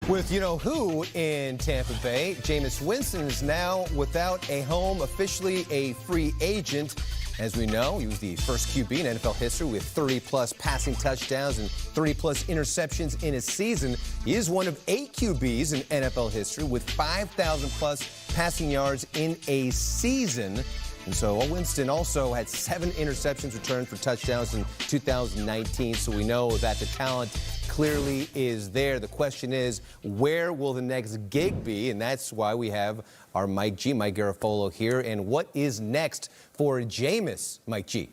With you-know-who in Tampa Bay, Jameis Winston is now without a home, officially a free agent. As we know, he was the first QB in NFL history with 30-plus passing touchdowns and 30-plus interceptions in a season. He is one of 8 QBs in NFL history with 5,000-plus passing yards in a season. And so Winston also had 7 interceptions returned for touchdowns in 2019. So we know that the talent clearly is there. The question is, where will the next gig be? And that's why we have our Mike Garafolo here. And what is next for Jameis, Mike G?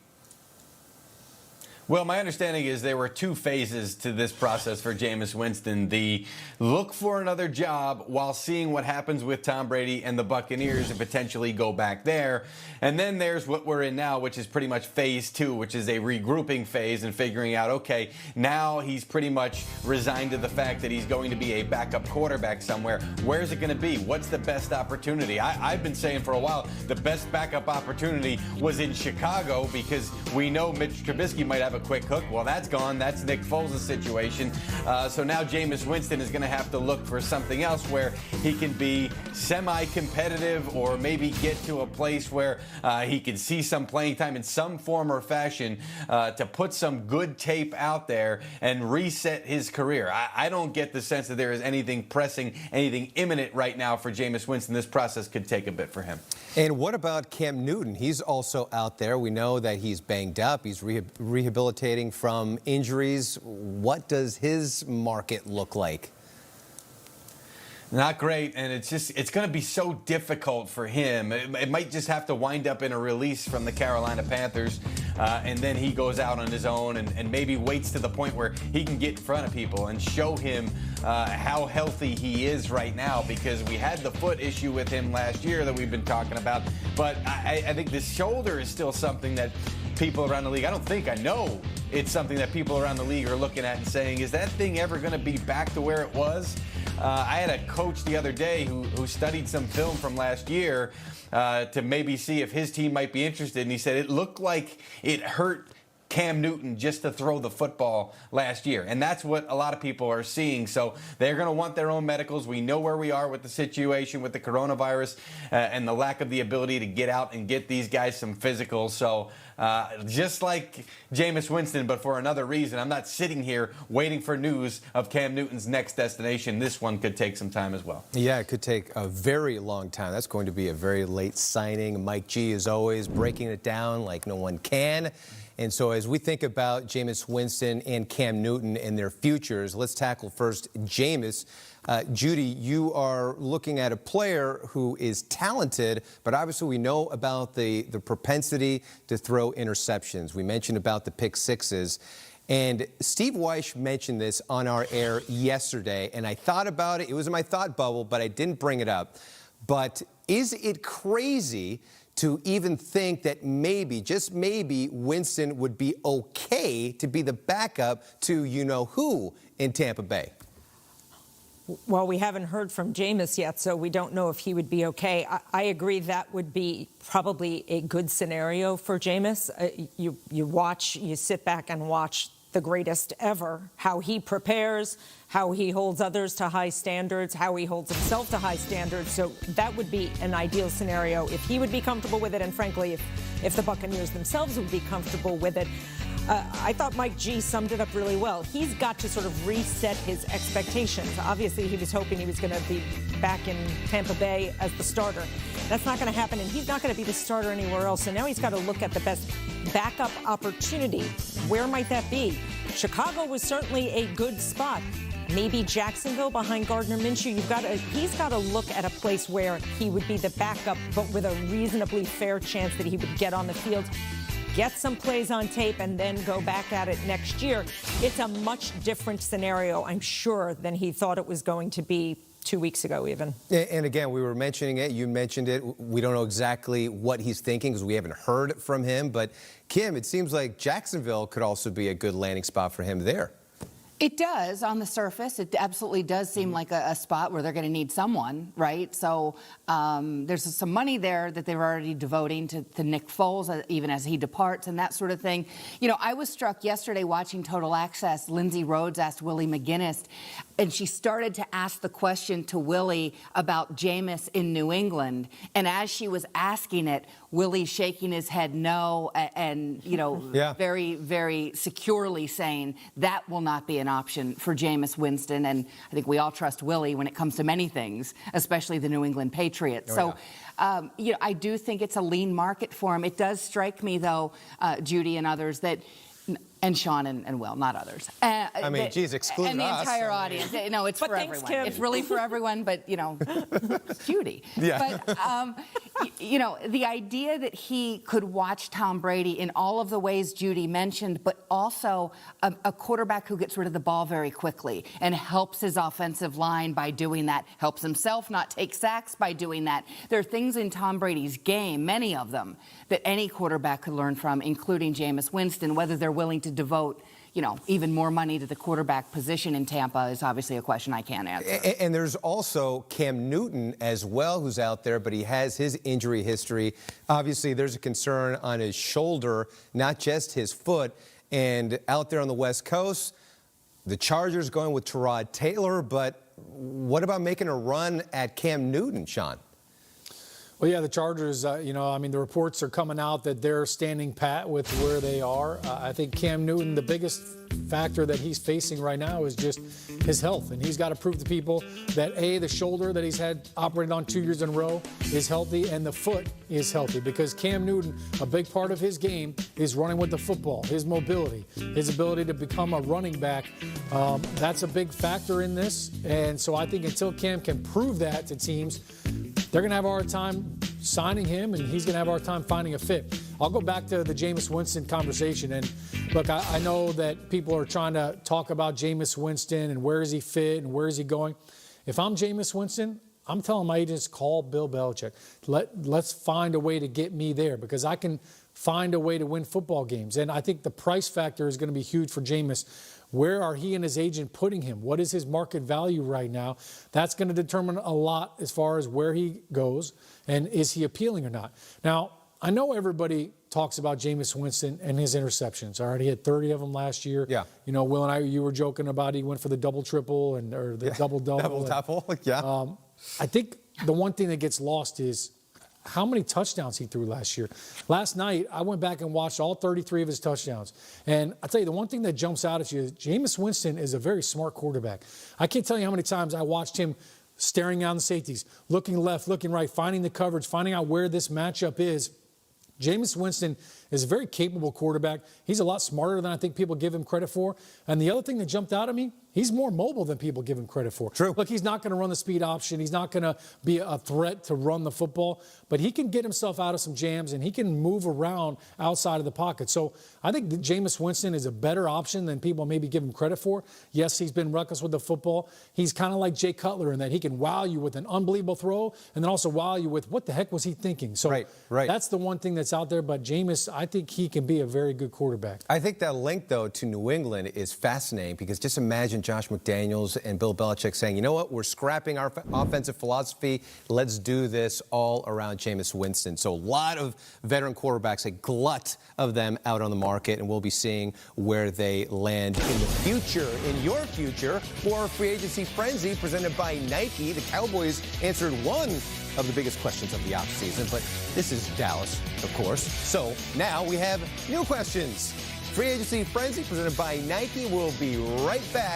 Well, my understanding is there were 2 phases to this process for Jameis Winston. The look for another job while seeing what happens with Tom Brady and the Buccaneers and potentially go back there. And then there's what we're in now, which is pretty much phase 2, which is a regrouping phase and figuring out, okay, now he's pretty much resigned to the fact that he's going to be a backup quarterback somewhere. Where's it going to be? What's the best opportunity? I've been saying for a while the best backup opportunity was in Chicago because we know Mitch Trubisky might have a quick hook. Well, that's gone. That's Nick Foles' situation. So now Jameis Winston is going to have to look for something else where he can be semi-competitive or maybe get to a place where he can see some playing time in some form or fashion to put some good tape out there and reset his career. I don't get the sense that there is anything pressing, anything imminent right now for Jameis Winston. This process could take a bit for him. And what about Cam Newton? He's also out there. We know that he's banged up. He's rehabilitating from injuries. What does his market look like? Not great, and it's going to be so difficult for him. It might just have to wind up in a release from the Carolina Panthers, and then he goes out on his own and maybe waits to the point where he can get in front of people and show him how healthy he is right now, because we had the foot issue with him last year that we've been talking about, but I think the shoulder is still something that people around the league, I know it's something that people around the league are looking at and saying, is that thing ever going to be back to where it was? I had a coach the other day who studied some film from last year to maybe see if his team might be interested, and he said it looked like it hurt Cam Newton just to throw the football last year. And that's what a lot of people are seeing. So they're going to want their own medicals. We know where we are with the situation with the coronavirus and the lack of the ability to get out and get these guys some physicals. So just like Jameis Winston, but for another reason, I'm not sitting here waiting for news of Cam Newton's next destination. This one could take some time as well. Yeah, it could take a very long time. That's going to be a very late signing. Mike G is always breaking it down like no one can. And so as we think about Jameis Winston and Cam Newton and their futures, let's tackle first Jameis. Judy, you are looking at a player who is talented, but obviously we know about the propensity to throw interceptions. We mentioned about the pick sixes. And Steve Weish mentioned this on our air yesterday, and I thought about it. It was in my thought bubble, but I didn't bring it up. But is it crazy to even think that maybe, just maybe, Winston would be okay to be the backup to you-know-who in Tampa Bay? Well, we haven't heard from Jameis yet, so we don't know if he would be okay. I agree that would be probably a good scenario for Jameis. You sit back and watch the greatest ever, how he prepares, how he holds others to high standards, how he holds himself to high standards. So that would be an ideal scenario if he would be comfortable with it, and frankly, if the Buccaneers themselves would be comfortable with it. I thought Mike G summed it up really well. He's got to sort of reset his expectations. Obviously, he was hoping he was going to be back in Tampa Bay as the starter. That's not going to happen, and he's not going to be the starter anywhere else. So now he's got to look at the best backup opportunity. Where might that be? Chicago was certainly a good spot. Maybe Jacksonville behind Gardner Minshew. He's got to look at a place where he would be the backup, but with a reasonably fair chance that he would get on the field, get some plays on tape, and then go back at it next year. It's a much different scenario, I'm sure, than he thought it was going to be 2 weeks ago even. And again, we were mentioning it. You mentioned it. We don't know exactly what he's thinking because we haven't heard from him. But, Kim, it seems like Jacksonville could also be a good landing spot for him there. It does on the surface. It absolutely does seem like a spot where they're going to need someone, right? So there's some money there that they're already devoting to Nick Foles, even as he departs and that sort of thing. You know, I was struck yesterday watching Total Access. Lindsay Rhodes asked Willie McGinnis, and she started to ask the question to Willie about Jameis in New England. And as she was asking it, Willie's shaking his head no, and you know, very, very securely saying that will not be an option for Jameis Winston. And I think we all trust Willie when it comes to many things, especially the New England Patriots. You know, I do think it's a lean market for him. It does strike me, though, Judy and others, that. And Sean and Will, not others. I mean, geez, exclude us. And the entire audience. No, it's for thanks, everyone. Kim. It's really for everyone, but, you know, Judy. Yeah. But, you know, the idea that he could watch Tom Brady in all of the ways Judy mentioned, but also a quarterback who gets rid of the ball very quickly and helps his offensive line by doing that, helps himself not take sacks by doing that. There are things in Tom Brady's game, many of them, that any quarterback could learn from, including Jameis Winston. Whether they're willing to devote, you know, even more money to the quarterback position in Tampa is obviously a question I can't answer. And there's also Cam Newton as well, who's out there, but he has his injury history. Obviously, there's a concern on his shoulder, not just his foot. And out there on the West Coast, the Chargers going with Tyrod Taylor, but what about making a run at Cam Newton, Sean? Well, yeah, the Chargers, you know, I mean, the reports are coming out that they're standing pat with where they are. I think Cam Newton, the biggest factor that he's facing right now is just his health. And he's got to prove to people that, A, the shoulder that he's had operated on 2 years in a row is healthy and the foot is healthy. Because Cam Newton, a big part of his game is running with the football, his mobility, his ability to become a running back. That's a big factor in this. And so I think until Cam can prove that to teams, they're going to have a hard time signing him, and he's going to have a hard time finding a fit. I'll go back to the Jameis Winston conversation. And look, I know that people are trying to talk about Jameis Winston and where is he fit and where is he going. If I'm Jameis Winston, I'm telling my agents, call Bill Belichick. Let's find a way to get me there, because I can find a way to win football games. And I think the price factor is going to be huge for Jameis. Where are he and his agent putting him? What is his market value right now? That's going to determine a lot as far as where he goes and is he appealing or not. Now, I know everybody talks about Jameis Winston and his interceptions. All right, he had 30 of them last year. Yeah. You know, Will and I, you were joking about he went for the double-triple or the double-double. Double-double, yeah. I think the one thing that gets lost is how many touchdowns he threw last year. Last night, I went back and watched all 33 of his touchdowns. And I tell you, the one thing that jumps out at you is Jameis Winston is a very smart quarterback. I can't tell you how many times I watched him staring down the safeties, looking left, looking right, finding the coverage, finding out where this matchup is. Jameis Winston is a very capable quarterback. He's a lot smarter than I think people give him credit for. And the other thing that jumped out at me, he's more mobile than people give him credit for. True. Look, he's not going to run the speed option. He's not going to be a threat to run the football. But he can get himself out of some jams, and he can move around outside of the pocket. So I think that Jameis Winston is a better option than people maybe give him credit for. Yes, he's been reckless with the football. He's kind of like Jay Cutler in that he can wow you with an unbelievable throw and then also wow you with what the heck was he thinking. So right. That's the one thing that's out there. But Jameis, I think he can be a very good quarterback. I think that link, though, to New England is fascinating, because just imagine Josh McDaniels and Bill Belichick saying, you know what, we're scrapping our offensive philosophy. Let's do this all around Jameis Winston. So a lot of veteran quarterbacks, a glut of them out on the market, and we'll be seeing where they land in the future. In your future, more free agency frenzy presented by Nike. The Cowboys answered one of the biggest questions of the offseason, but this is Dallas, of course. So now we have new questions. Free agency frenzy presented by Nike. We'll be right back.